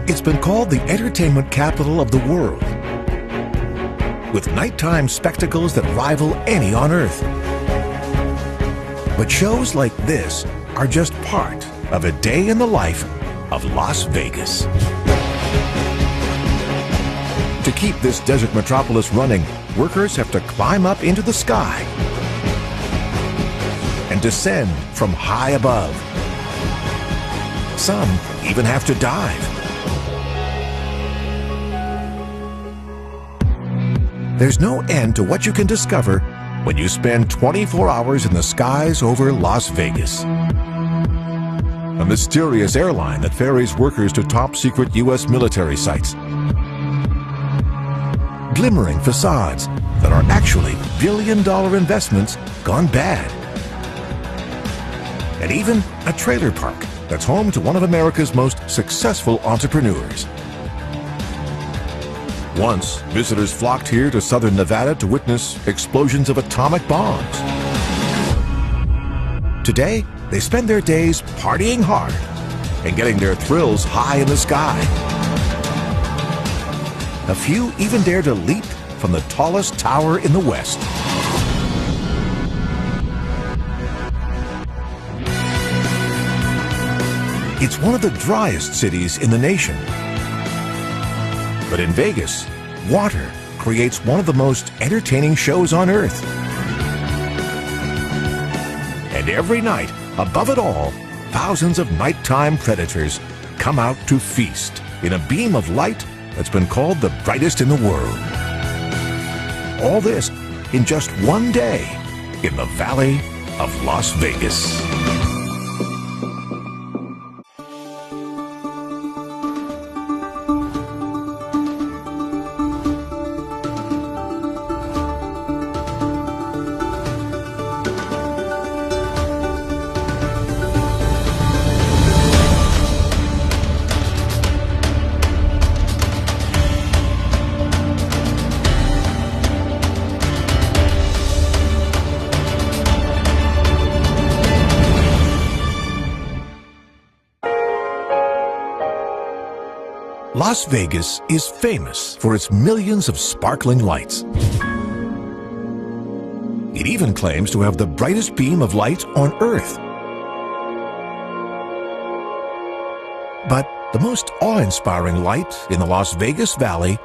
It's been called the entertainment capital of the world, with nighttime spectacles that rival any on Earth. But shows like this are just part of a day in the life of Las Vegas. To keep this desert metropolis running, workers have to climb up into the sky and descend from high above. Some even have to dive. There's no end to what you can discover when you spend 24 hours in the skies over Las Vegas. A mysterious airline that ferries workers to top-secret U.S. military sites. Glimmering facades that are actually billion-dollar investments gone bad. And even a trailer park that's home to one of America's most successful entrepreneurs. Once, visitors flocked here to southern Nevada to witness explosions of atomic bombs. Today, they spend their days partying hard and getting their thrills high in the sky. A few even dare to leap from the tallest tower in the West. It's one of the driest cities in the nation. But in Vegas, water creates one of the most entertaining shows on Earth. And every night, above it all, thousands of nighttime predators come out to feast in a beam of light that's been called the brightest in the world. All this in just one day in the Valley of Las Vegas. Las Vegas is famous for its millions of sparkling lights. It even claims to have the brightest beam of light on Earth. But the most awe-inspiring light in the Las Vegas Valley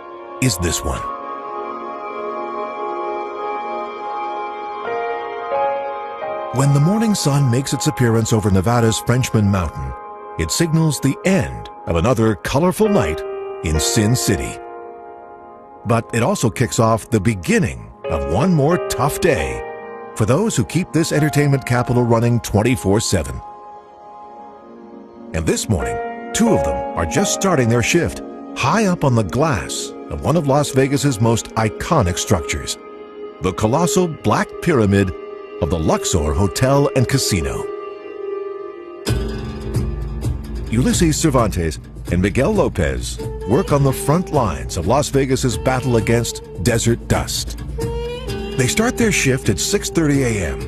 is this one. When the morning sun makes its appearance over Nevada's Frenchman Mountain, it signals the end of another colorful night in Sin City. But it also kicks off the beginning of one more tough day for those who keep this entertainment capital running 24/7. And this morning, two of them are just starting their shift high up on the glass of one of Las Vegas's most iconic structures, the colossal Black Pyramid of the Luxor Hotel and Casino. Ulysses Cervantes and Miguel Lopez work on the front lines of Las Vegas's battle against desert dust. They start their shift at 6:30 a.m.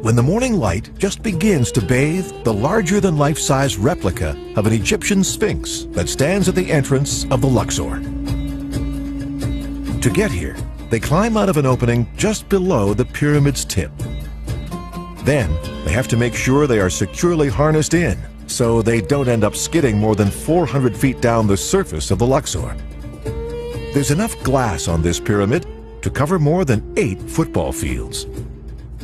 when the morning light just begins to bathe the larger-than-life-size replica of an Egyptian sphinx that stands at the entrance of the Luxor. To get here, they climb out of an opening just below the pyramid's tip. Then, they have to make sure they are securely harnessed in, so they don't end up skidding more than 400 feet down the surface of the Luxor. There's enough glass on this pyramid to cover more than 8 football fields.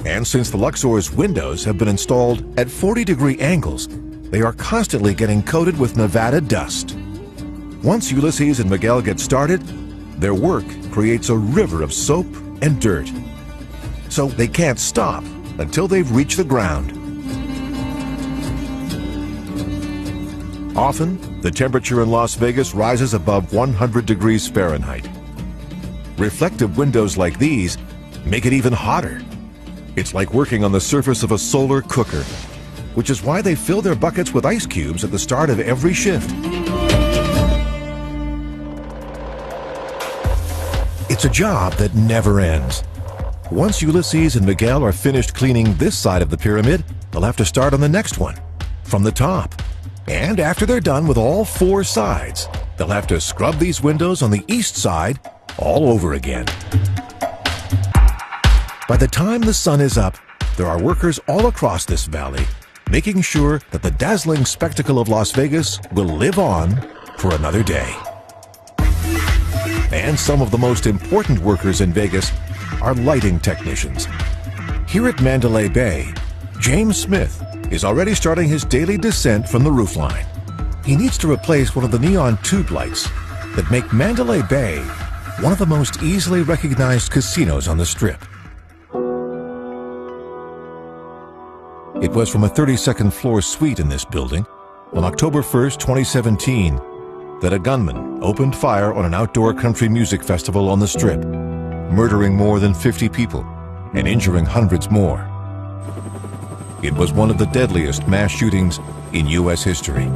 And since the Luxor's windows have been installed at 40-degree angles, they are constantly getting coated with Nevada dust. Once Ulysses and Miguel get started, their work creates a river of soap and dirt. So they can't stop until they've reached the ground. Often, the temperature in Las Vegas rises above 100 degrees Fahrenheit. Reflective windows like these make it even hotter. It's like working on the surface of a solar cooker, which is why they fill their buckets with ice cubes at the start of every shift. It's a job that never ends. Once Ulysses and Miguel are finished cleaning this side of the pyramid, they'll have to start on the next one, from the top. And after they're done with all 4 sides, they'll have to scrub these windows on the east side all over again. By the time the sun is up, there are workers all across this valley making sure that the dazzling spectacle of Las Vegas will live on for another day. And some of the most important workers in Vegas are lighting technicians. Here at Mandalay Bay, James Smith is already starting his daily descent from the roofline. He needs to replace one of the neon tube lights that make Mandalay Bay one of the most easily recognized casinos on the Strip. It was from a 32nd floor suite in this building on October 1st, 2017, that a gunman opened fire on an outdoor country music festival on the Strip, murdering more than 50 people and injuring hundreds more. It was one of the deadliest mass shootings in U.S. history.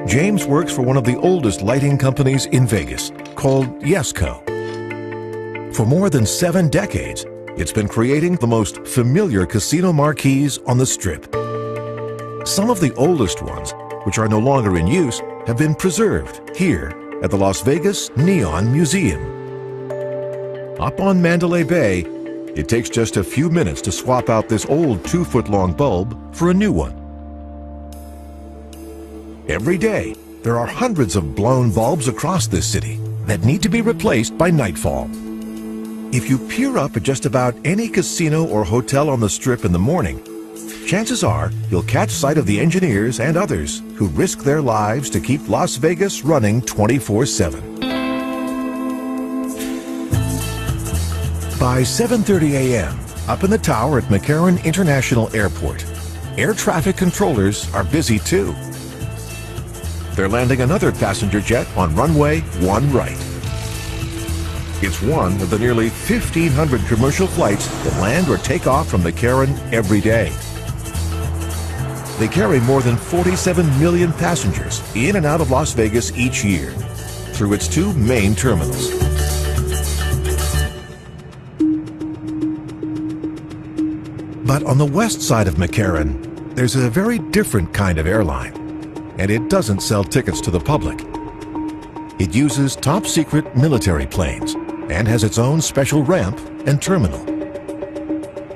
James works for one of the oldest lighting companies in Vegas, called Yesco. For more than 7 decades, it's been creating the most familiar casino marquees on the Strip. Some of the oldest ones, which are no longer in use, have been preserved here at the Las Vegas Neon Museum. Up on Mandalay Bay, it takes just a few minutes to swap out this old 2-foot-long bulb for a new one. Every day, there are hundreds of blown bulbs across this city that need to be replaced by nightfall. If you peer up at just about any casino or hotel on the Strip in the morning, chances are you'll catch sight of the engineers and others who risk their lives to keep Las Vegas running 24/7. By 7:30 a.m., up in the tower at McCarran International Airport, air traffic controllers are busy too. They're landing another passenger jet on runway 1 right. It's one of the nearly 1,500 commercial flights that land or take off from McCarran every day. They carry more than 47 million passengers in and out of Las Vegas each year through its 2 main terminals. But on the west side of McCarran, there's a very different kind of airline, and it doesn't sell tickets to the public. It uses top-secret military planes and has its own special ramp and terminal.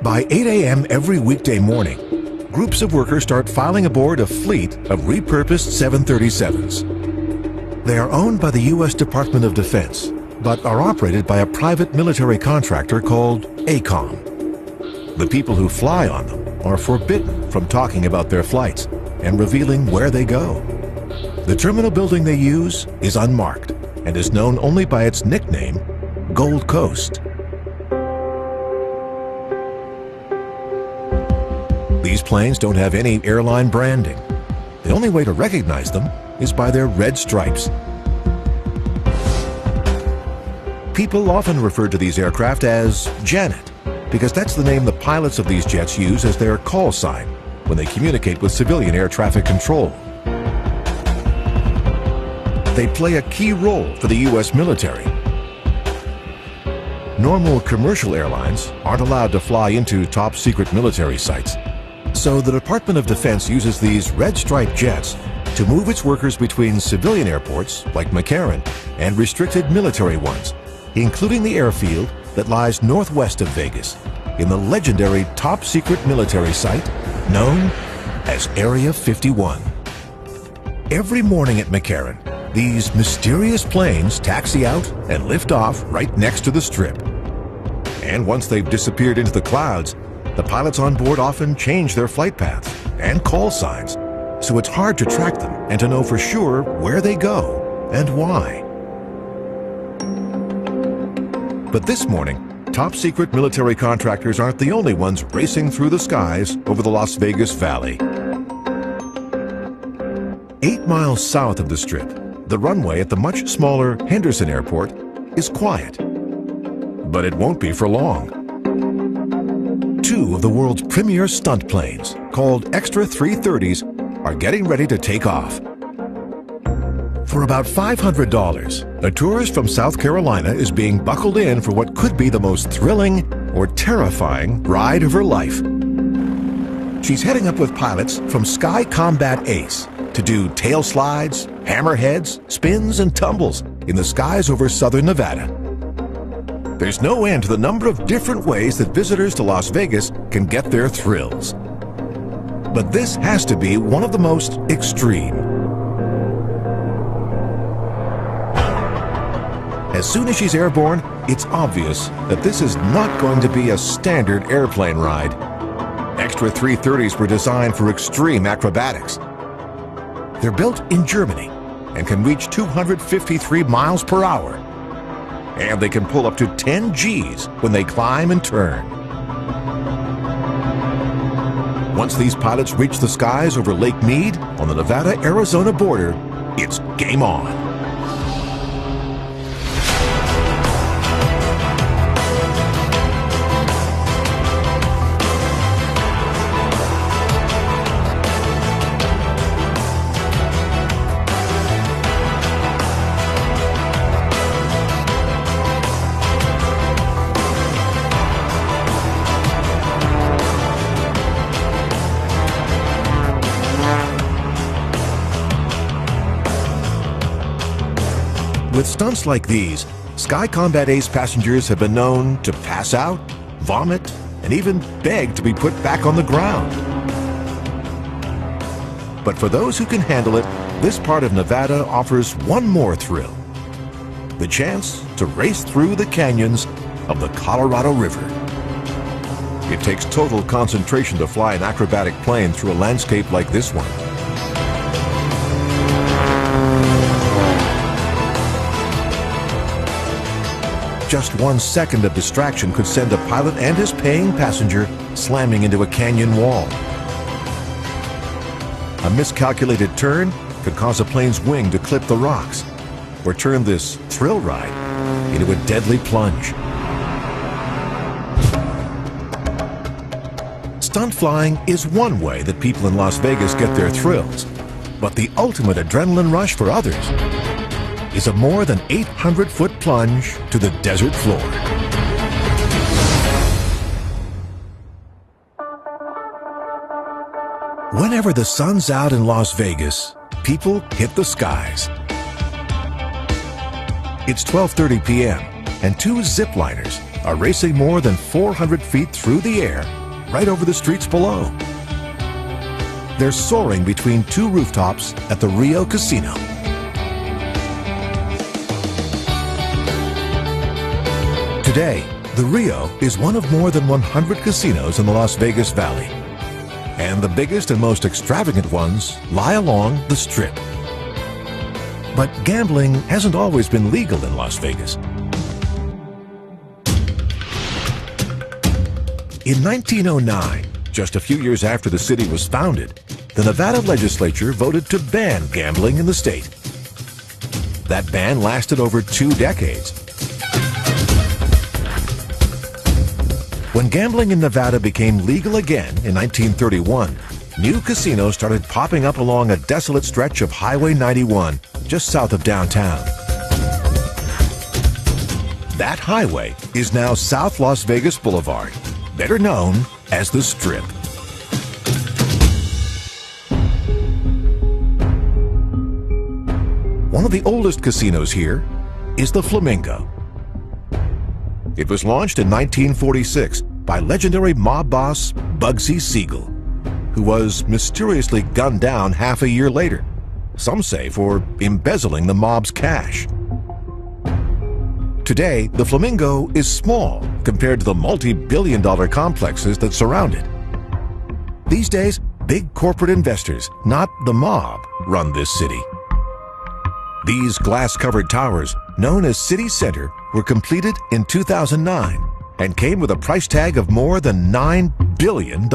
By 8 a.m. every weekday morning, groups of workers start filing aboard a fleet of repurposed 737s. They are owned by the U.S. Department of Defense, but are operated by a private military contractor called ACOM. The people who fly on them are forbidden from talking about their flights and revealing where they go. The terminal building they use is unmarked and is known only by its nickname, Gold Coast. These planes don't have any airline branding. The only way to recognize them is by their red stripes. People often refer to these aircraft as Janet, because that's the name the pilots of these jets use as their call sign when they communicate with civilian air traffic control. They play a key role for the U.S. military. Normal commercial airlines aren't allowed to fly into top-secret military sites, so the Department of Defense uses these red-striped jets to move its workers between civilian airports like McCarran and restricted military ones, including the airfield that lies northwest of Vegas in the legendary top-secret military site known as Area 51. Every morning at McCarran, these mysterious planes taxi out and lift off right next to the Strip. And once they've disappeared into the clouds, the pilots on board often change their flight paths and call signs, so it's hard to track them and to know for sure where they go and why. But this morning, top-secret military contractors aren't the only ones racing through the skies over the Las Vegas Valley. 8 miles south of the Strip, the runway at the much smaller Henderson Airport is quiet. But it won't be for long. 2 of the world's premier stunt planes, called Extra 330s, are getting ready to take off. For about $500, a tourist from South Carolina is being buckled in for what could be the most thrilling or terrifying ride of her life. She's heading up with pilots from Sky Combat Ace to do tail slides, hammerheads, spins, and tumbles in the skies over southern Nevada. There's no end to the number of different ways that visitors to Las Vegas can get their thrills. But this has to be one of the most extreme. As soon as she's airborne, it's obvious that this is not going to be a standard airplane ride. Extra 330s were designed for extreme acrobatics. They're built in Germany and can reach 253 miles per hour. And they can pull up to 10 Gs when they climb and turn. Once these pilots reach the skies over Lake Mead on the Nevada-Arizona border, it's game on. With stunts like these, Sky Combat Ace passengers have been known to pass out, vomit, and even beg to be put back on the ground. But for those who can handle it, this part of Nevada offers one more thrill: the chance to race through the canyons of the Colorado River. It takes total concentration to fly an acrobatic plane through a landscape like this one. Just 1 second of distraction could send a pilot and his paying passenger slamming into a canyon wall. A miscalculated turn could cause a plane's wing to clip the rocks, or turn this thrill ride into a deadly plunge. Stunt flying is one way that people in Las Vegas get their thrills, but the ultimate adrenaline rush for others is a more than 800-foot plunge to the desert floor. Whenever the sun's out in Las Vegas, people hit the skies. It's 12:30 p.m. and two zipliners are racing more than 400 feet through the air right over the streets below. They're soaring between two rooftops at the Rio Casino. Today, the Rio is one of more than 100 casinos in the Las Vegas Valley. And the biggest and most extravagant ones lie along the Strip. But gambling hasn't always been legal in Las Vegas. In 1909, just a few years after the city was founded, the Nevada legislature voted to ban gambling in the state. That ban lasted over 2 decades. When gambling in Nevada became legal again in 1931, new casinos started popping up along a desolate stretch of Highway 91, just south of downtown. That highway is now South Las Vegas Boulevard, better known as the Strip. One of the oldest casinos here is the Flamingo. It was launched in 1946 by legendary mob boss Bugsy Siegel, who was mysteriously gunned down half a year later, some say for embezzling the mob's cash. Today, the Flamingo is small compared to the multi-billion-dollar complexes that surround it. These days, big corporate investors, not the mob, run this city. These glass-covered towers, known as City Center, were completed in 2009 and came with a price tag of more than $9 billion.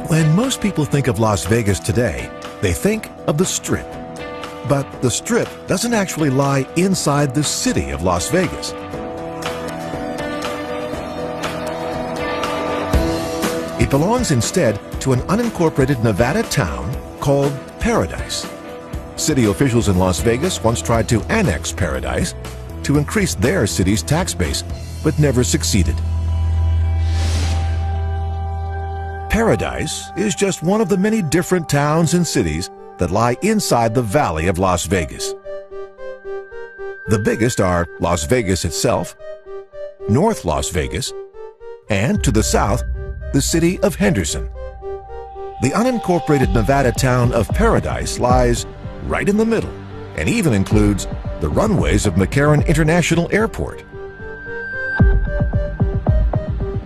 When most people think of Las Vegas today, they think of the Strip. But the Strip doesn't actually lie inside the city of Las Vegas. It belongs instead to an unincorporated Nevada town called Paradise. City officials in Las Vegas once tried to annex Paradise, to increase their city's tax base, but never succeeded. Paradise is just one of the many different towns and cities that lie inside the Valley of Las Vegas. The biggest are Las Vegas itself, North Las Vegas, and to the south, the city of Henderson. The unincorporated Nevada town of Paradise lies right in the middle and even includes the runways of McCarran International Airport.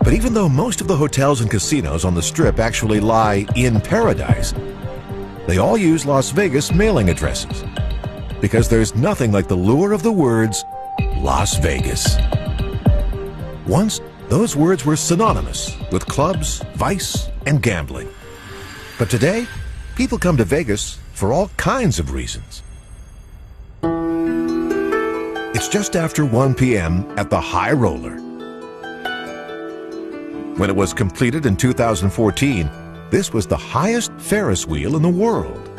But even though most of the hotels and casinos on the Strip actually lie in Paradise, they all use Las Vegas mailing addresses because there's nothing like the lure of the words Las Vegas. Once, those words were synonymous with clubs, vice, and gambling. But today, people come to Vegas for all kinds of reasons. It's just after 1 p.m. at the High Roller. When it was completed in 2014, this was the highest Ferris wheel in the world.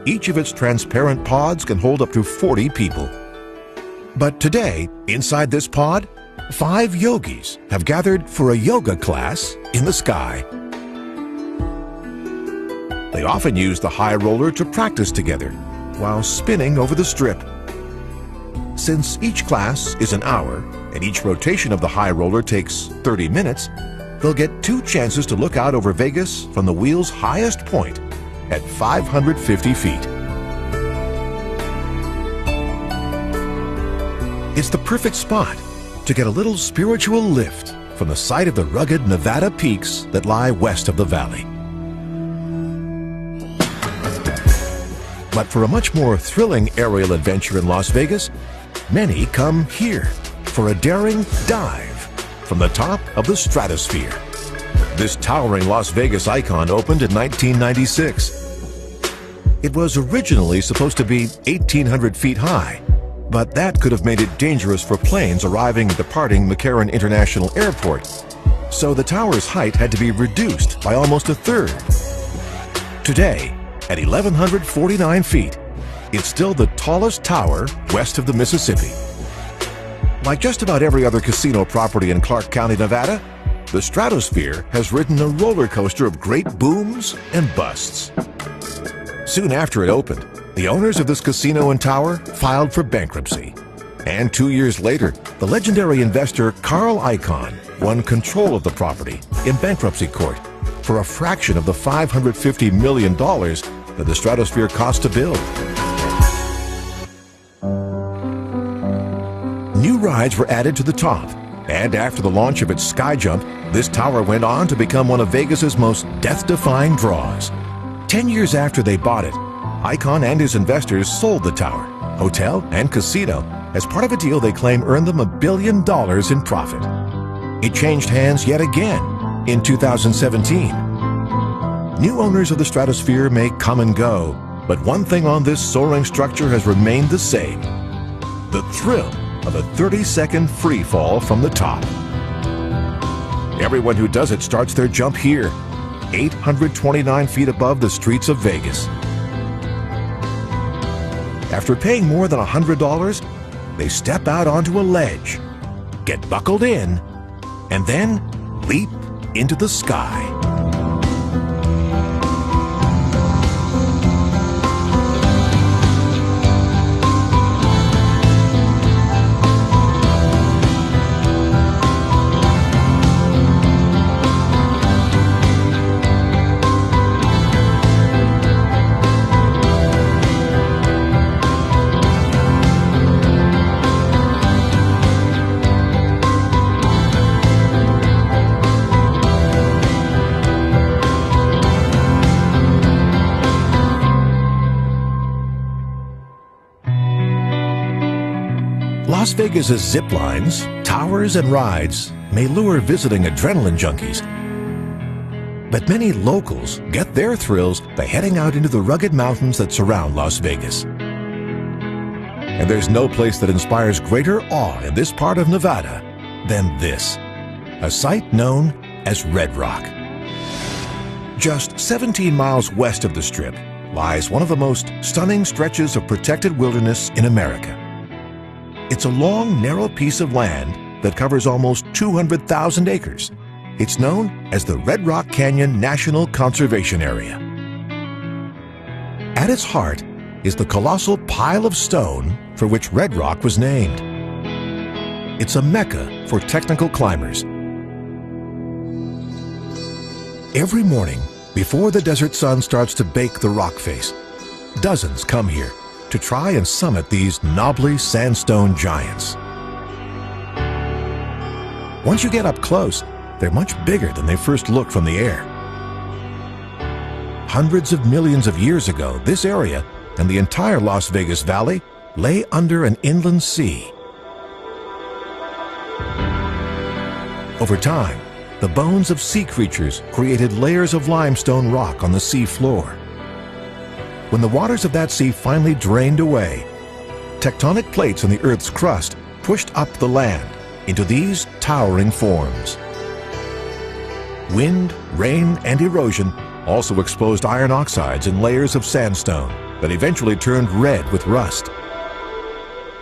Each of its transparent pods can hold up to 40 people. But today, inside this pod, 5 yogis have gathered for a yoga class in the sky. They often use the High Roller to practice together while spinning over the Strip. Since each class is an hour and each rotation of the High Roller takes 30 minutes, they'll get 2 chances to look out over Vegas from the wheel's highest point at 550 feet. It's the perfect spot to get a little spiritual lift from the sight of the rugged Nevada peaks that lie west of the valley. But for a much more thrilling aerial adventure in Las Vegas, many come here for a daring dive from the top of the Stratosphere. This towering Las Vegas icon opened in 1996. It was originally supposed to be 1,800 feet high, but that could have made it dangerous for planes arriving and departing McCarran International Airport, so the tower's height had to be reduced by almost a third. Today, at 1,149 feet, it's still the tallest tower west of the Mississippi. Like just about every other casino property in Clark County, Nevada, the Stratosphere has ridden a roller coaster of great booms and busts. Soon after it opened, the owners of this casino and tower filed for bankruptcy. And 2 years later, the legendary investor Carl Icahn won control of the property in bankruptcy court for a fraction of the $550 million that the Stratosphere cost to build. New rides were added to the top, and after the launch of its Sky Jump, this tower went on to become one of Vegas's most death-defying draws. 10 years after they bought it, Icahn and his investors sold the tower, hotel, and casino as part of a deal they claim earned them $1 billion in profit. It changed hands yet again in 2017. New owners of the Stratosphere may come and go, but one thing on this soaring structure has remained the same: the thrill of a 30-second free fall from the top. Everyone who does it starts their jump here, 829 feet above the streets of Vegas. After paying more than $100, they step out onto a ledge, get buckled in, and then leap into the sky. Las Vegas's zip lines, towers, and rides may lure visiting adrenaline junkies, but many locals get their thrills by heading out into the rugged mountains that surround Las Vegas. And there's no place that inspires greater awe in this part of Nevada than this, a site known as Red Rock. Just 17 miles west of the Strip lies one of the most stunning stretches of protected wilderness in America. It's a long, narrow piece of land that covers almost 200,000 acres. It's known as the Red Rock Canyon National Conservation Area. At its heart is the colossal pile of stone for which Red Rock was named. It's a mecca for technical climbers. Every morning, before the desert sun starts to bake the rock face, dozens come here to try and summit these knobbly sandstone giants. Once you get up close, they're much bigger than they first look from the air. Hundreds of millions of years ago, this area and the entire Las Vegas Valley lay under an inland sea. Over time, the bones of sea creatures created layers of limestone rock on the sea floor. When the waters of that sea finally drained away, tectonic plates in the Earth's crust pushed up the land into these towering forms. Wind, rain, and erosion also exposed iron oxides in layers of sandstone that eventually turned red with rust.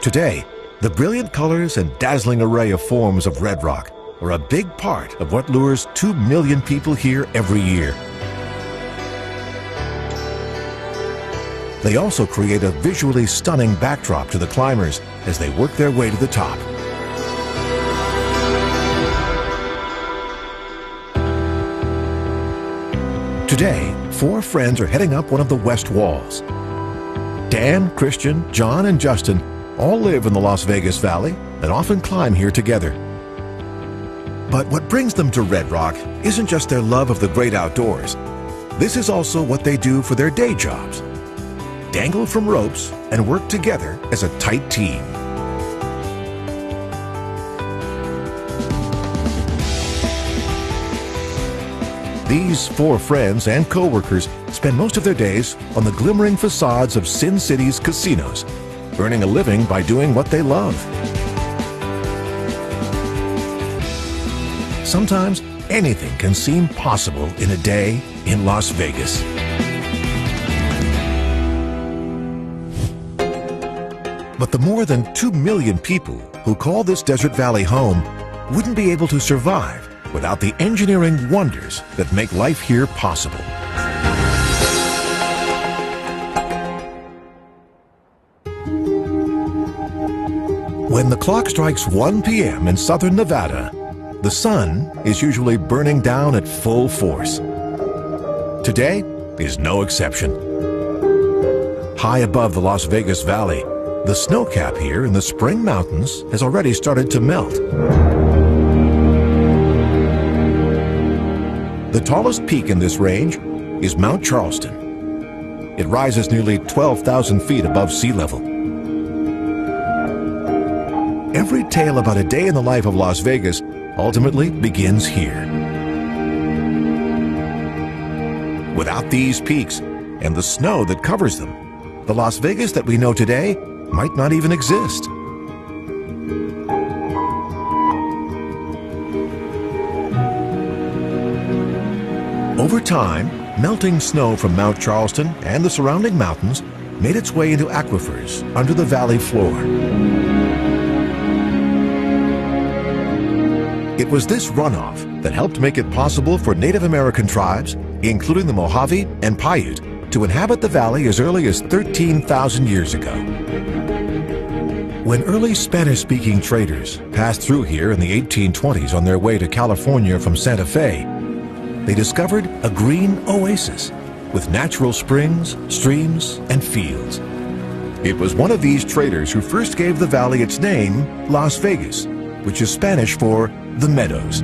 Today, the brilliant colors and dazzling array of forms of red rock are a big part of what lures 2 million people here every year. They also create a visually stunning backdrop to the climbers as they work their way to the top. Today, 4 friends are heading up one of the west walls. Dan, Christian, John, and Justin all live in the Las Vegas Valley and often climb here together. But what brings them to Red Rock isn't just their love of the great outdoors. This is also what they do for their day jobs. Dangle from ropes and work together as a tight team. These 4 friends and co-workers spend most of their days on the glimmering facades of Sin City's casinos, earning a living by doing what they love. Sometimes anything can seem possible in a day in Las Vegas. But the more than 2 million people who call this desert valley home wouldn't be able to survive without the engineering wonders that make life here possible. When the clock strikes 1 p.m. in southern Nevada, the sun is usually burning down at full force. Today is no exception. High above the Las Vegas Valley, the snowcap here in the Spring Mountains has already started to melt. The tallest peak in this range is Mount Charleston. It rises nearly 12,000 feet above sea level. Every tale about a day in the life of Las Vegas ultimately begins here. Without these peaks and the snow that covers them, the Las Vegas that we know today might not even exist. Over time, melting snow from Mount Charleston and the surrounding mountains made its way into aquifers under the valley floor. It was this runoff that helped make it possible for Native American tribes, including the Mojave and Paiute, to inhabit the valley as early as 13,000 years ago. When early Spanish-speaking traders passed through here in the 1820s on their way to California from Santa Fe, they discovered a green oasis with natural springs, streams, and fields. It was one of these traders who first gave the valley its name, Las Vegas, which is Spanish for the meadows.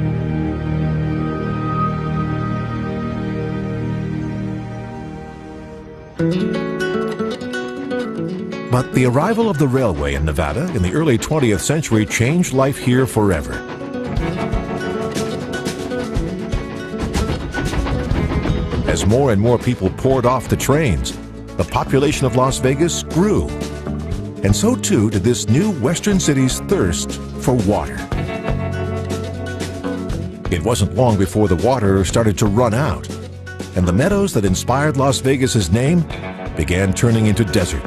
But the arrival of the railway in Nevada in the early 20th century changed life here forever. As more and more people poured off the trains, the population of Las Vegas grew. And so too did this new western city's thirst for water. It wasn't long before the water started to run out, and the meadows that inspired Las Vegas's name began turning into desert.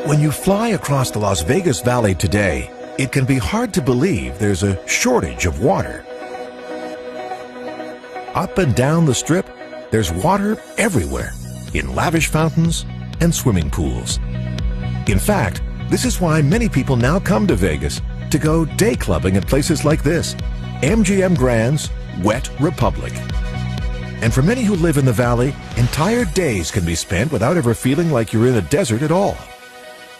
When you fly across the Las Vegas Valley today, it can be hard to believe there's a shortage of water. Up and down the Strip, there's water everywhere, in lavish fountains and swimming pools. In fact, this is why many people now come to Vegas to go day clubbing at places like this, MGM Grand's Wet Republic. And for many who live in the valley, entire days can be spent without ever feeling like you're in a desert at all.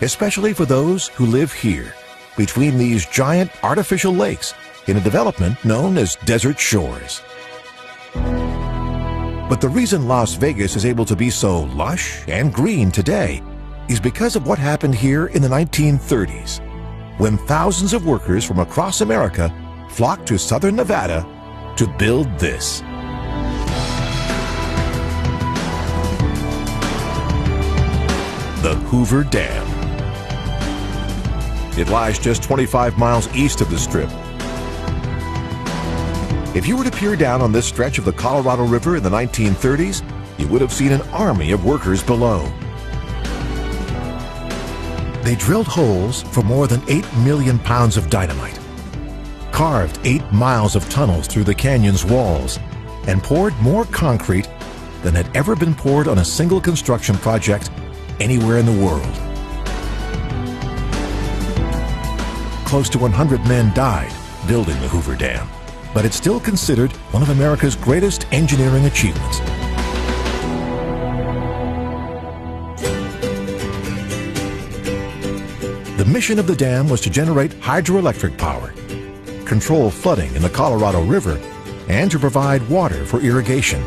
Especially for those who live here, between these giant artificial lakes in a development known as Desert Shores. But the reason Las Vegas is able to be so lush and green today is because of what happened here in the 1930s, when thousands of workers from across America flocked to southern Nevada to build this. The Hoover Dam. It lies just 25 miles east of the Strip. If you were to peer down on this stretch of the Colorado River in the 1930s, you would have seen an army of workers below. They drilled holes for more than 8 million pounds of dynamite, carved 8 miles of tunnels through the canyon's walls, and poured more concrete than had ever been poured on a single construction project anywhere in the world. Close to 100 men died building the Hoover Dam, but it's still considered one of America's greatest engineering achievements. The mission of the dam was to generate hydroelectric power, control flooding in the Colorado River, and to provide water for irrigation.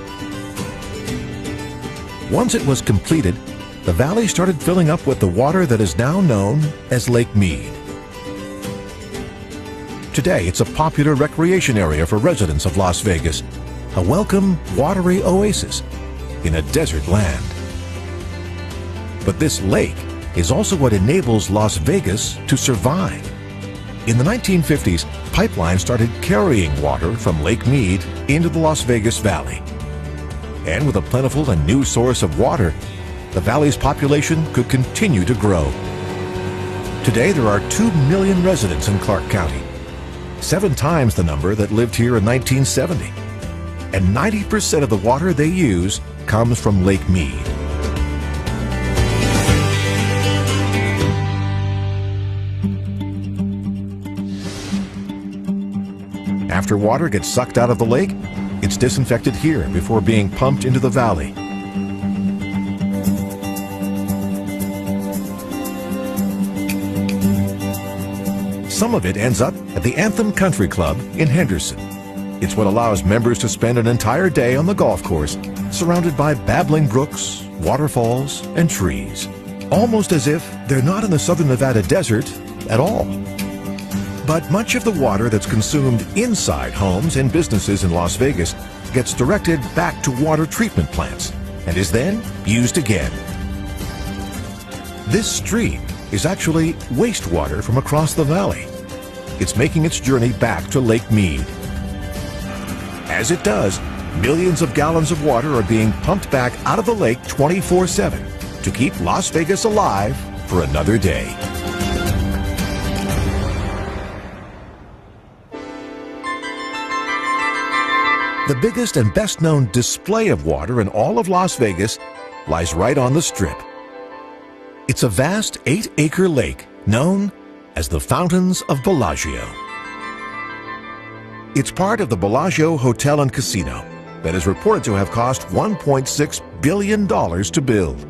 Once it was completed, the valley started filling up with the water that is now known as Lake Mead. Today, it's a popular recreation area for residents of Las Vegas, a welcome, watery oasis in a desert land. But this lake is also what enables Las Vegas to survive. In the 1950s, pipelines started carrying water from Lake Mead into the Las Vegas Valley. And with a plentiful and new source of water, the valley's population could continue to grow. Today, there are 2 million residents in Clark County, 7 times the number that lived here in 1970. And 90% of the water they use comes from Lake Mead. After water gets sucked out of the lake, it's disinfected here before being pumped into the valley. Some of it ends up at the Anthem Country Club in Henderson. It's what allows members to spend an entire day on the golf course, surrounded by babbling brooks, waterfalls, and trees, almost as if they're not in the southern Nevada desert at all. But much of the water that's consumed inside homes and businesses in Las Vegas gets directed back to water treatment plants and is then used again. This stream is actually wastewater from across the valley. It's making its journey back to Lake Mead. As it does, millions of gallons of water are being pumped back out of the lake 24/7 to keep Las Vegas alive for another day. The biggest and best-known display of water in all of Las Vegas lies right on the Strip. It's a vast 8-acre lake known as the Fountains of Bellagio. It's part of the Bellagio Hotel and Casino that is reported to have cost $1.6 billion to build.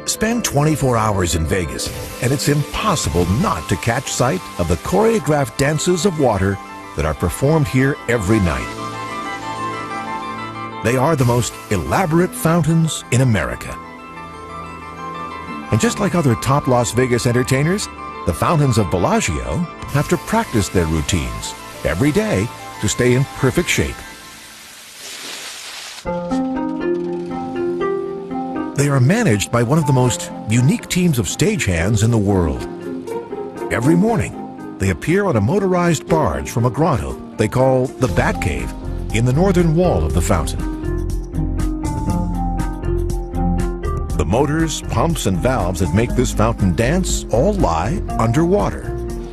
Spend 24 hours in Vegas, and it's impossible not to catch sight of the choreographed dances of water that are performed here every night. They are the most elaborate fountains in America. And just like other top Las Vegas entertainers, the Fountains of Bellagio have to practice their routines every day to stay in perfect shape. They are managed by one of the most unique teams of stagehands in the world. Every morning, they appear on a motorized barge from a grotto they call the Bat Cave in the northern wall of the fountain. The motors, pumps, and valves that make this fountain dance all lie underwater.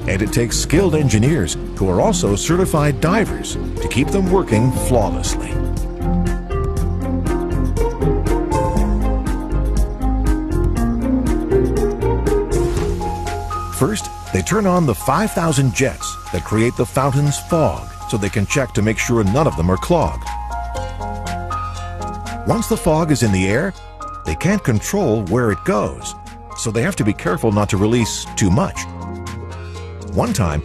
And it takes skilled engineers who are also certified divers to keep them working flawlessly. First, they turn on the 5,000 jets that create the fountain's fog so they can check to make sure none of them are clogged. Once the fog is in the air, they can't control where it goes, so they have to be careful not to release too much. One time,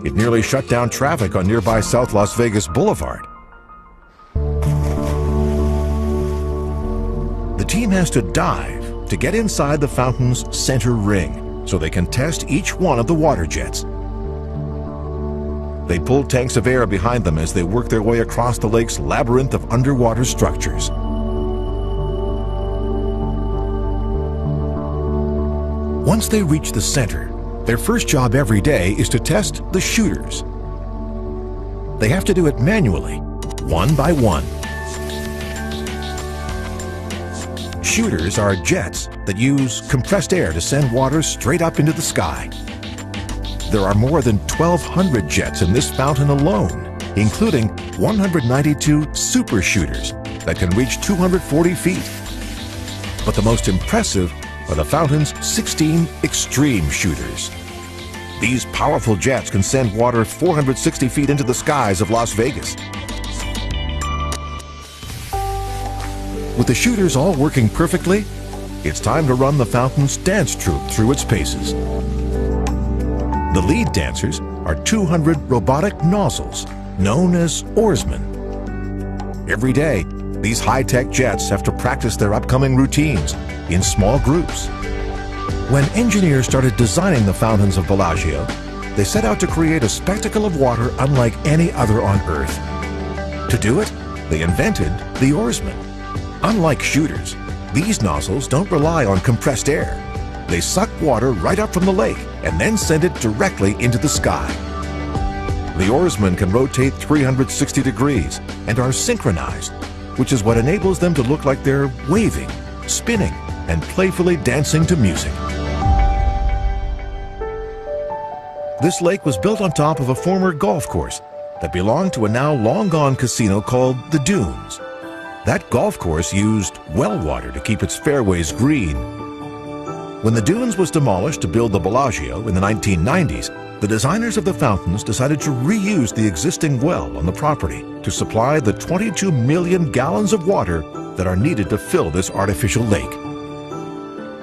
it nearly shut down traffic on nearby South Las Vegas Boulevard. The team has to dive to get inside the fountain's center ring so they can test each one of the water jets. They pull tanks of air behind them as they work their way across the lake's labyrinth of underwater structures. Once they reach the center, their first job every day is to test the shooters. They have to do it manually, one by one. Shooters are jets that use compressed air to send water straight up into the sky. There are more than 1,200 jets in this fountain alone, including 192 super shooters that can reach 240 feet. But the most impressive are the fountain's 16 extreme shooters. These powerful jets can send water 460 feet into the skies of Las Vegas. With the shooters all working perfectly, it's time to run the fountain's dance troupe through its paces. The lead dancers are 200 robotic nozzles, known as oarsmen. Every day, these high-tech jets have to practice their upcoming routines in small groups. When engineers started designing the fountains of Bellagio, they set out to create a spectacle of water unlike any other on Earth. To do it, they invented the oarsmen. Unlike shooters, these nozzles don't rely on compressed air. They suck water right up from the lake and then send it directly into the sky. The oarsmen can rotate 360 degrees and are synchronized, which is what enables them to look like they're waving, spinning, and playfully dancing to music. This lake was built on top of a former golf course that belonged to a now long-gone casino called the Dunes. That golf course used well water to keep its fairways green. When the Dunes was demolished to build the Bellagio in the 1990s, the designers of the fountains decided to reuse the existing well on the property to supply the 22 million gallons of water that are needed to fill this artificial lake.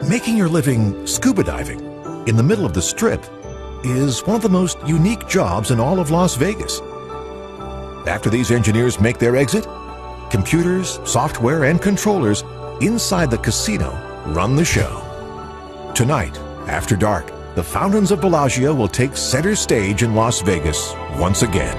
Making your living scuba diving in the middle of the Strip is one of the most unique jobs in all of Las Vegas. After these engineers make their exit, computers, software, and controllers inside the casino run the show. Tonight, after dark, the fountains of Bellagio will take center stage in Las Vegas once again.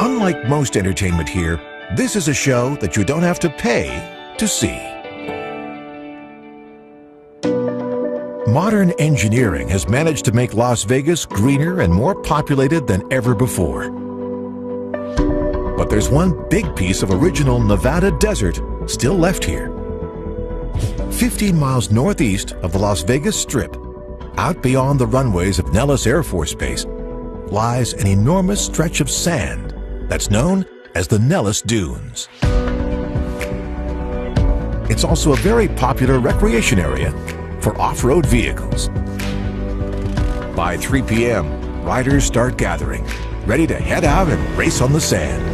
Unlike most entertainment here, this is a show that you don't have to pay to see. Modern engineering has managed to make Las Vegas greener and more populated than ever before. But there's one big piece of original Nevada desert still left here. 15 miles northeast of the Las Vegas Strip, out beyond the runways of Nellis Air Force Base, lies an enormous stretch of sand that's known as the Nellis Dunes. It's also a very popular recreation area for off-road vehicles. By 3 p.m., riders start gathering, ready to head out and race on the sand.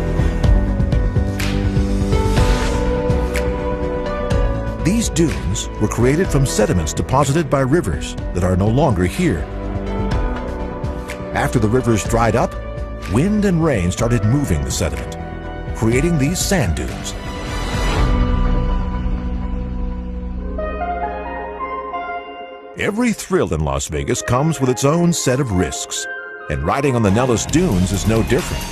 These dunes were created from sediments deposited by rivers that are no longer here. After the rivers dried up, wind and rain started moving the sediment, creating these sand dunes. Every thrill in Las Vegas comes with its own set of risks, and riding on the Nellis Dunes is no different.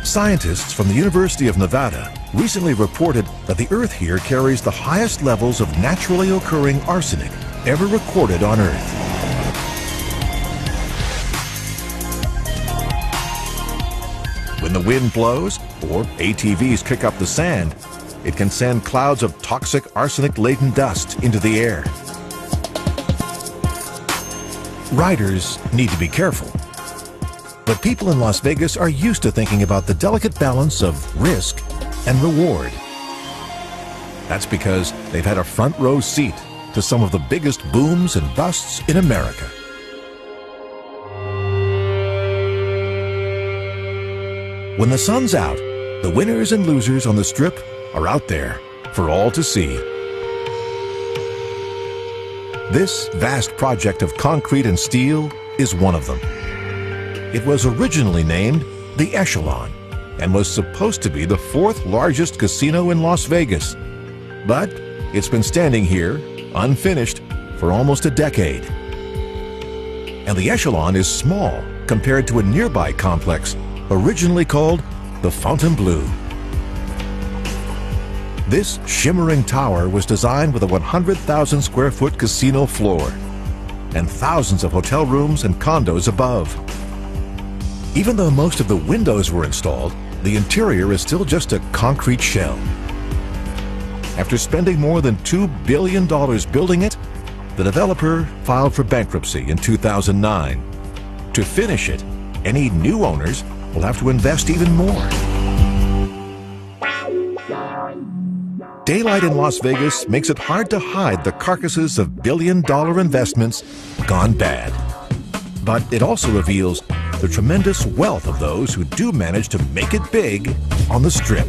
Scientists from the University of Nevada recently reported that the Earth here carries the highest levels of naturally occurring arsenic ever recorded on Earth. When the wind blows, or ATVs kick up the sand, it can send clouds of toxic arsenic-laden dust into the air. Riders need to be careful. But people in Las Vegas are used to thinking about the delicate balance of risk and reward. That's because they've had a front row seat to some of the biggest booms and busts in America. When the sun's out, the winners and losers on the Strip are out there for all to see. This vast project of concrete and steel is one of them. It was originally named the Echelon and was supposed to be the fourth largest casino in Las Vegas. But it's been standing here, unfinished, for almost a decade. And the Echelon is small compared to a nearby complex originally called the Fontainebleau. This shimmering tower was designed with a 100,000 square foot casino floor and thousands of hotel rooms and condos above. Even though most of the windows were installed, the interior is still just a concrete shell. After spending more than $2 billion building it, the developer filed for bankruptcy in 2009. To finish it, any new owners will have to invest even more. Daylight in Las Vegas makes it hard to hide the carcasses of billion-dollar investments gone bad. But it also reveals the tremendous wealth of those who do manage to make it big on the Strip.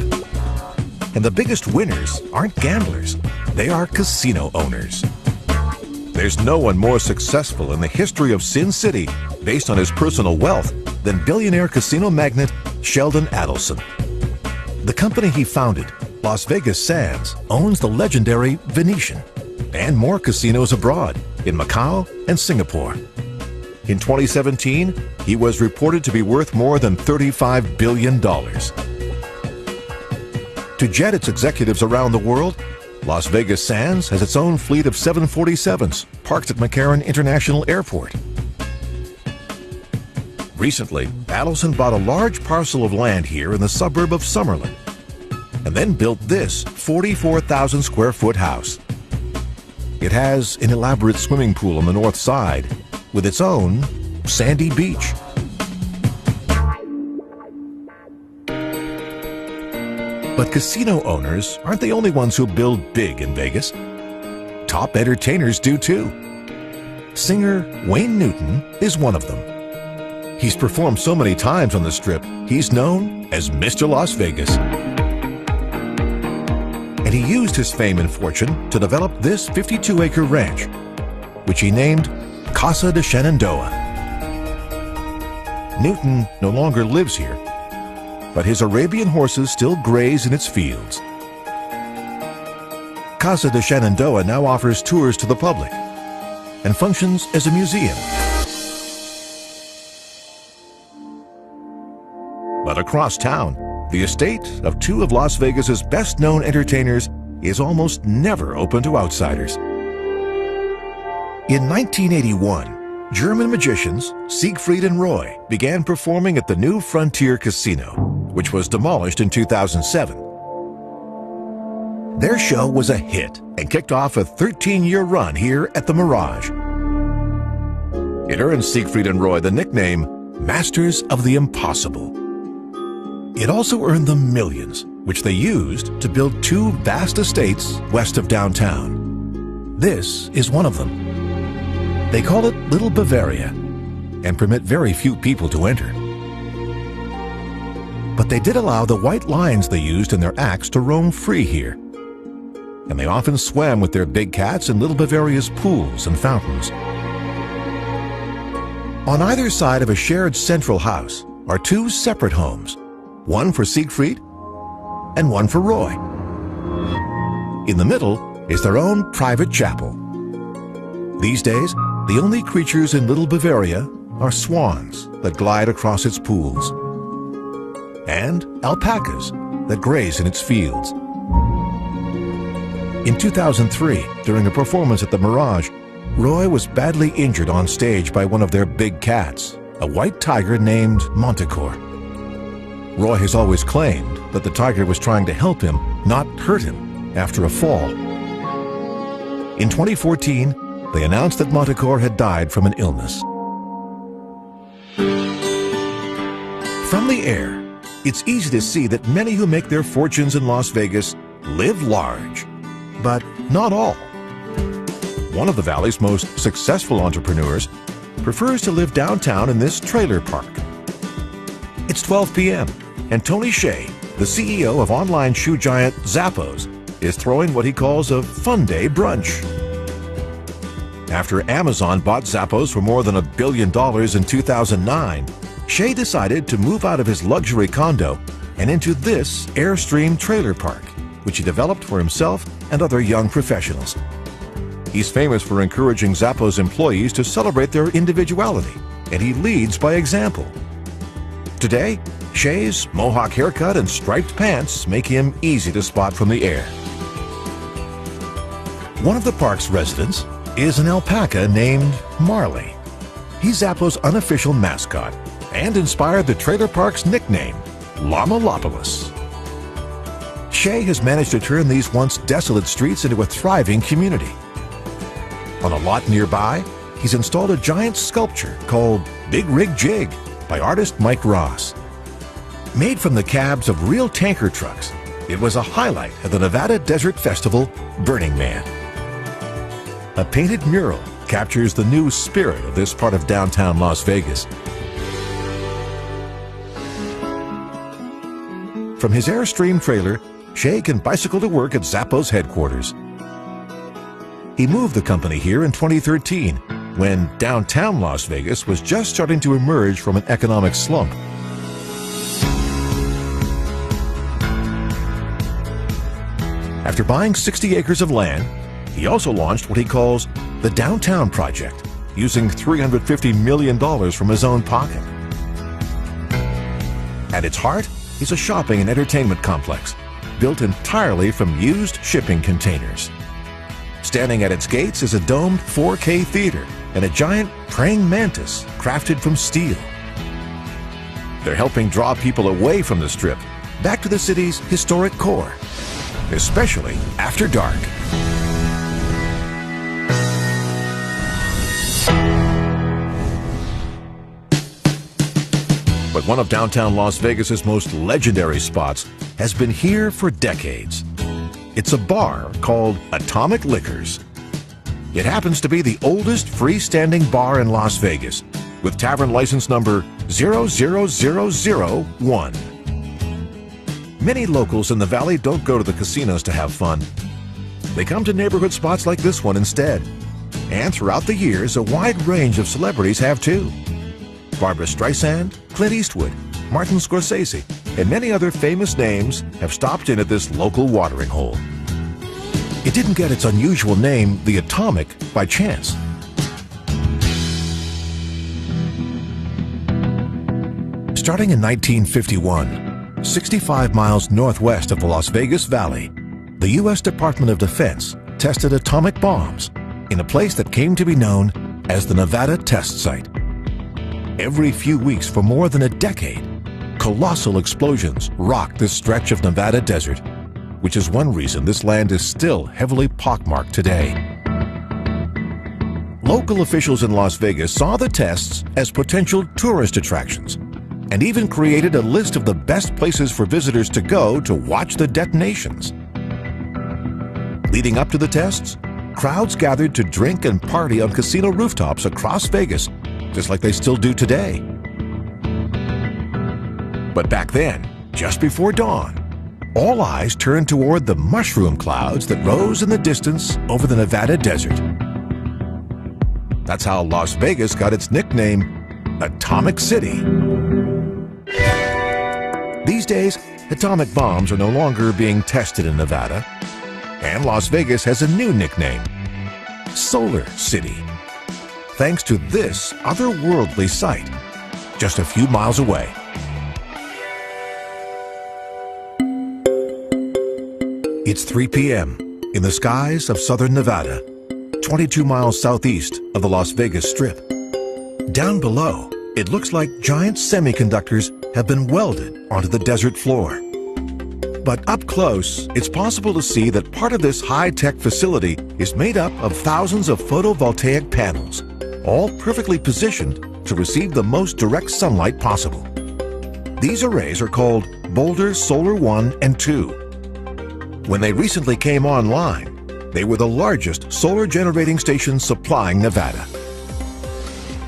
And the biggest winners aren't gamblers, they are casino owners. There's no one more successful in the history of Sin City based on his personal wealth than billionaire casino magnate Sheldon Adelson. The company he founded, Las Vegas Sands, owns the legendary Venetian and more casinos abroad in Macau and Singapore. In 2017, he was reported to be worth more than $35 billion. To jet its executives around the world, Las Vegas Sands has its own fleet of 747s parked at McCarran International Airport. Recently, Adelson bought a large parcel of land here in the suburb of Summerlin and then built this 44,000 square foot house. It has an elaborate swimming pool on the north side with its own sandy beach. But casino owners aren't the only ones who build big in Vegas. Top entertainers do too. Singer Wayne Newton is one of them. He's performed so many times on the Strip, he's known as Mr. Las Vegas. And he used his fame and fortune to develop this 52-acre ranch, which he named Casa de Shenandoah. Newton no longer lives here, but his Arabian horses still graze in its fields. Casa de Shenandoah now offers tours to the public and functions as a museum. But across town, the estate of two of Las Vegas's best-known entertainers is almost never open to outsiders. In 1981, German magicians Siegfried and Roy began performing at the New Frontier Casino, which was demolished in 2007. Their show was a hit and kicked off a 13-year run here at the Mirage. It earned Siegfried and Roy the nickname Masters of the Impossible. It also earned them millions, which they used to build two vast estates west of downtown. This is one of them. They call it Little Bavaria and permit very few people to enter. But they did allow the white lions they used in their acts to roam free here. And they often swam with their big cats in Little Bavaria's pools and fountains. On either side of a shared central house are two separate homes, one for Siegfried and one for Roy. In the middle is their own private chapel. These days, the only creatures in Little Bavaria are swans that glide across its pools and alpacas that graze in its fields. In 2003, during a performance at the Mirage, Roy was badly injured on stage by one of their big cats, a white tiger named Manticore. Roy has always claimed that the tiger was trying to help him, not hurt him, after a fall. In 2014, they announced that Manticore had died from an illness. From the air, it's easy to see that many who make their fortunes in Las Vegas live large, but not all. One of the Valley's most successful entrepreneurs prefers to live downtown in this trailer park. It's 12 p.m. and Tony Hsieh, the CEO of online shoe giant Zappos, is throwing what he calls a fun day brunch. After Amazon bought Zappos for more than $1 billion in 2009, Hsieh decided to move out of his luxury condo and into this Airstream trailer park, which he developed for himself and other young professionals. He's famous for encouraging Zappos employees to celebrate their individuality, and he leads by example. Today, Hsieh's mohawk haircut and striped pants make him easy to spot from the air. One of the park's residents is an alpaca named Marley. He's Zappos' unofficial mascot and inspired the trailer park's nickname, Llama-lopolis. Hsieh has managed to turn these once desolate streets into a thriving community. On a lot nearby, he's installed a giant sculpture called Big Rig Jig by artist Mike Ross. Made from the cabs of real tanker trucks, it was a highlight of the Nevada Desert Festival, Burning Man. A painted mural captures the new spirit of this part of downtown Las Vegas. From his Airstream trailer, Hsieh can bicycle to work at Zappos headquarters. He moved the company here in 2013, when downtown Las Vegas was just starting to emerge from an economic slump. After buying 60 acres of land, he also launched what he calls the Downtown Project, using $350 million from his own pocket. At its heart is a shopping and entertainment complex, built entirely from used shipping containers. Standing at its gates is a domed 4K theater and a giant praying mantis crafted from steel. They're helping draw people away from the Strip, back to the city's historic core, especially after dark. But one of downtown Las Vegas's most legendary spots has been here for decades. It's a bar called Atomic Liquors. It happens to be the oldest freestanding bar in Las Vegas, with tavern license number 00001. Many locals in the Valley don't go to the casinos to have fun. They come to neighborhood spots like this one instead. And throughout the years, a wide range of celebrities have too. Barbra Streisand, Clint Eastwood, Martin Scorsese, and many other famous names have stopped in at this local watering hole. It didn't get its unusual name, the Atomic, by chance. Starting in 1951, 65 miles northwest of the Las Vegas Valley, the U.S. Department of Defense tested atomic bombs in a place that came to be known as the Nevada Test Site. Every few weeks for more than a decade, colossal explosions rocked this stretch of Nevada desert, which is one reason this land is still heavily pockmarked today. Local officials in Las Vegas saw the tests as potential tourist attractions and even created a list of the best places for visitors to go to watch the detonations. Leading up to the tests, crowds gathered to drink and party on casino rooftops across Vegas, just like they still do today. But back then, just before dawn, all eyes turned toward the mushroom clouds that rose in the distance over the Nevada desert. That's how Las Vegas got its nickname, Atomic City. These days, atomic bombs are no longer being tested in Nevada. And Las Vegas has a new nickname, Solar City, thanks to this otherworldly sight just a few miles away. It's 3 p.m. in the skies of southern Nevada, 22 miles southeast of the Las Vegas Strip. Down below, it looks like giant semiconductors have been welded onto the desert floor. But up close, it's possible to see that part of this high-tech facility is made up of thousands of photovoltaic panels, all perfectly positioned to receive the most direct sunlight possible. These arrays are called Boulder Solar 1 and 2. When they recently came online, they were the largest solar generating station supplying Nevada.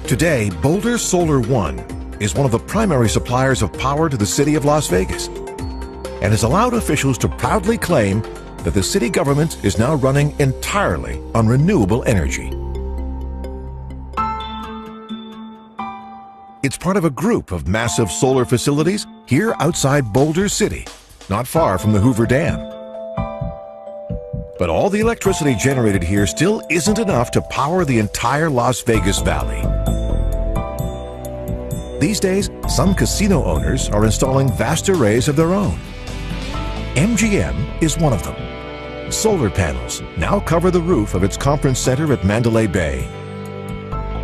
Today, Boulder Solar 1 is one of the primary suppliers of power to the city of Las Vegas, and has allowed officials to proudly claim that the city government is now running entirely on renewable energy. It's part of a group of massive solar facilities here outside Boulder City, not far from the Hoover Dam. But all the electricity generated here still isn't enough to power the entire Las Vegas Valley. These days, some casino owners are installing vast arrays of their own. MGM is one of them. Solar panels now cover the roof of its conference center at Mandalay Bay.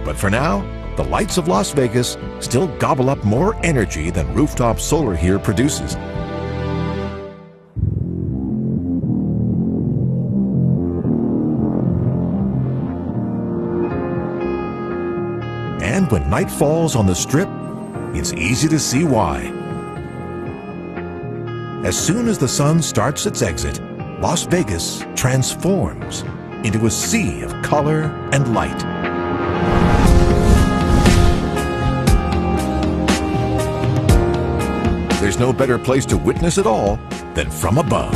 But for now, the lights of Las Vegas still gobble up more energy than rooftop solar here produces. And when night falls on the Strip, it's easy to see why. As soon as the sun starts its exit, Las Vegas transforms into a sea of color and light. There's no better place to witness it all than from above.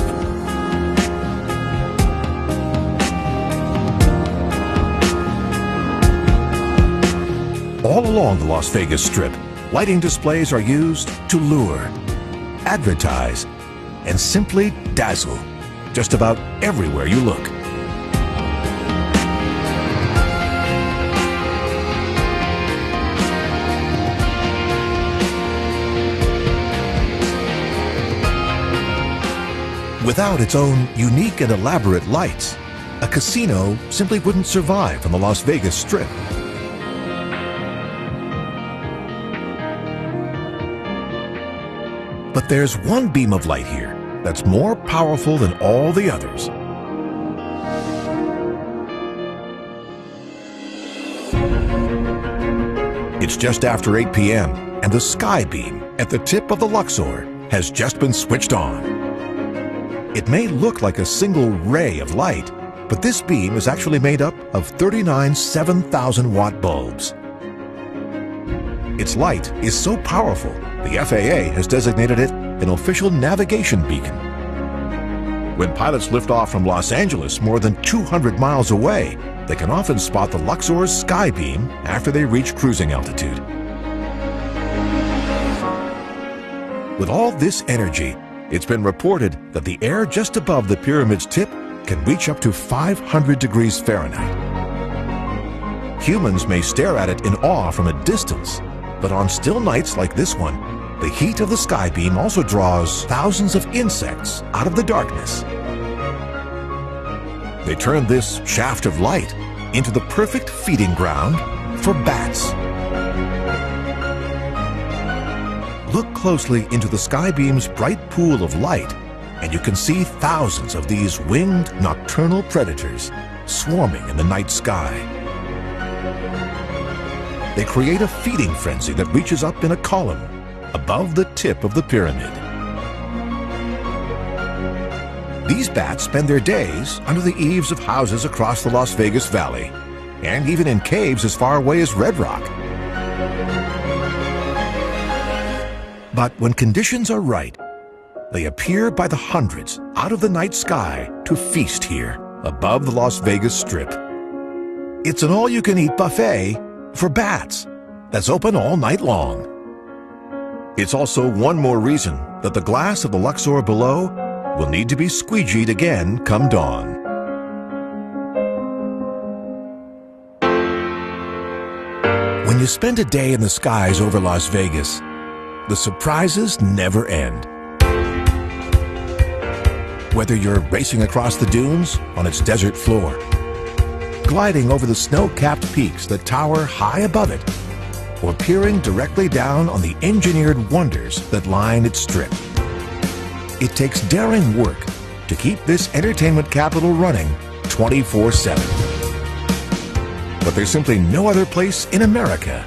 All along the Las Vegas Strip, lighting displays are used to lure, advertise, and simply dazzle just about everywhere you look. Without its own unique and elaborate lights, a casino simply wouldn't survive on the Las Vegas Strip. But there's one beam of light here that's more powerful than all the others. It's just after 8 p.m. and the sky beam at the tip of the Luxor has just been switched on. It may look like a single ray of light, but this beam is actually made up of 39 7,000-watt bulbs. Its light is so powerful, the FAA has designated it an official navigation beacon. When pilots lift off from Los Angeles more than 200 miles away, they can often spot the Luxor's sky beam after they reach cruising altitude. With all this energy, it's been reported that the air just above the pyramid's tip can reach up to 500 degrees Fahrenheit. Humans may stare at it in awe from a distance, but on still nights like this one, the heat of the sky beam also draws thousands of insects out of the darkness. They turn this shaft of light into the perfect feeding ground for bats. Look closely into the sky beam's bright pool of light, and you can see thousands of these winged nocturnal predators swarming in the night sky. They create a feeding frenzy that reaches up in a column above the tip of the pyramid. These bats spend their days under the eaves of houses across the Las Vegas Valley, and even in caves as far away as Red Rock. But when conditions are right, they appear by the hundreds out of the night sky to feast here above the Las Vegas Strip. It's an all-you-can-eat buffet for bats that's open all night long. It's also one more reason that the glass of the Luxor below will need to be squeegeed again come dawn. When you spend a day in the skies over Las Vegas, the surprises never end. Whether you're racing across the dunes on its desert floor, gliding over the snow-capped peaks that tower high above it, or peering directly down on the engineered wonders that line its strip. It takes daring work to keep this entertainment capital running 24/7. But there's simply no other place in America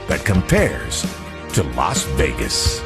that compares to Las Vegas.